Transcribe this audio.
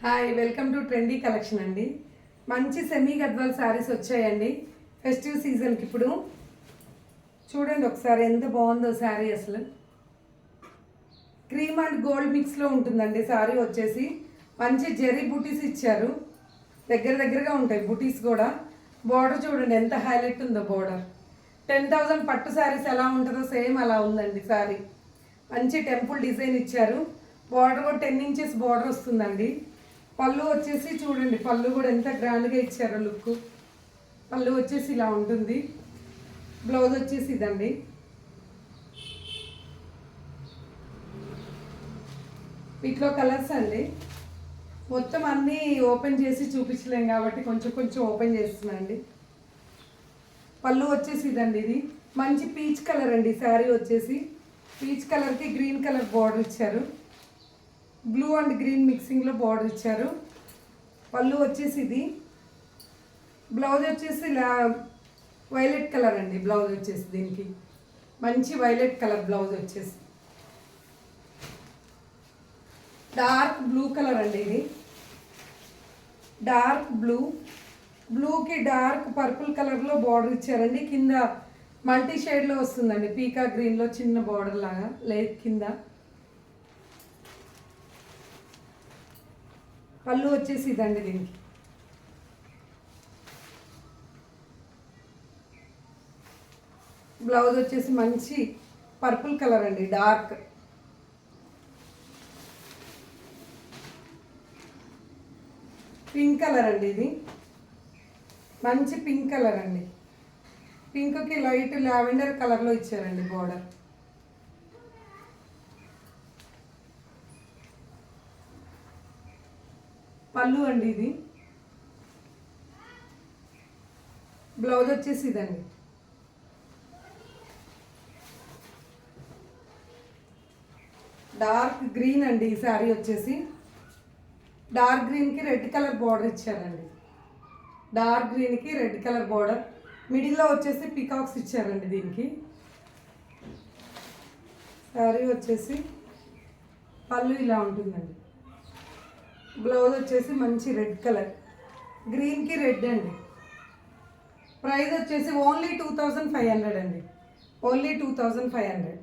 Hi, welcome to trendy collection అండి. మంచి semi Gadwal saris వచ్చాయండి ఫెస్టివ్ సీజన్కి. ఇప్పుడు చూడండి ఒకసారి ఎంత బాగుందో శారీ. అసలు క్రీమ్ అండ్ గోల్డ్ మిక్స్లో ఉంటుందండి శారీ వచ్చేసి. మంచి జెరీ బుటీస్ ఇచ్చారు, దగ్గరగా ఉంటాయి బుటీస్ కూడా. బార్డర్ చూడండి ఎంత హైలైట్ ఉందో బార్డర్. 10,000 పట్టు శారీస్ ఎలా ఉంటుందో సేమ్ అలా ఉందండి శారీ. మంచి టెంపుల్ డిజైన్ ఇచ్చారు. బార్డర్ కూడా 10 ఇంచెస్ బార్డర్ వస్తుందండి. పళ్ళు వచ్చేసి చూడండి, పళ్ళు కూడా ఎంత గ్రాండ్గా ఇచ్చారో లుక్. పళ్ళు వచ్చేసి ఇలా ఉంటుంది. బ్లౌజ్ వచ్చేసి ఇదండి. వీటిలో కలర్స్ అండి. మొత్తం అన్నీ ఓపెన్ చేసి చూపించలేం కాబట్టి కొంచెం ఓపెన్ చేస్తున్నాండి. పళ్ళు వచ్చేసి ఇదండి. ఇది మంచి పీచ్ కలర్ అండి. శారీ వచ్చేసి పీచ్ కలర్కి గ్రీన్ కలర్ బార్డర్ ఇచ్చారు. బ్లూ అండ్ గ్రీన్ మిక్సింగ్లో బార్డర్ ఇచ్చారు. పళ్ళు వచ్చేసి ఇది. బ్లౌజ్ వచ్చేసి వైలెట్ కలర్ అండి. బ్లౌజ్ వచ్చేసి దీనికి మంచి వైలెట్ కలర్ బ్లౌజ్ వచ్చేసి. డార్క్ బ్లూ కలర్ అండి. ఇది డార్క్ బ్లూకి డార్క్ పర్పుల్ కలర్లో బార్డర్ ఇచ్చారండి. కింద మల్టీ షేడ్లో వస్తుందండి. పీకా గ్రీన్లో చిన్న బార్డర్ లాగా లేక్ కింద. పళ్ళు వచ్చేసి ఇదండి. దీనికి బ్లౌజ్ వచ్చేసి మంచి పర్పుల్ కలర్ అండి. డార్క్ పింక్ కలర్ అండి. ఇది మంచి పింక్ కలర్ అండి. పింక్కి లైట్ లావెండర్ కలర్లో ఇచ్చారండి బార్డర్. పళ్ళు అండి. ఇది బ్లౌజ్ వచ్చేసి ఇదండి. డార్క్ గ్రీన్ అండి. ఈ శారీ వచ్చేసి డార్క్ గ్రీన్కి రెడ్ కలర్ బార్డర్ ఇచ్చారండి. డార్క్ గ్రీన్కి రెడ్ కలర్ బార్డర్. మిడిల్లో వచ్చేసి పీకాక్స్ ఇచ్చారండి. దీనికి శారీ వచ్చేసి పళ్ళు ఇలా ఉంటుందండి. బ్లౌజ్ వచ్చేసి మంచి రెడ్ కలర్, గ్రీన్కి రెడ్ అండి. ప్రైస్ వచ్చేసి ఓన్లీ 2,500 అండి. ఓన్లీ 2,500.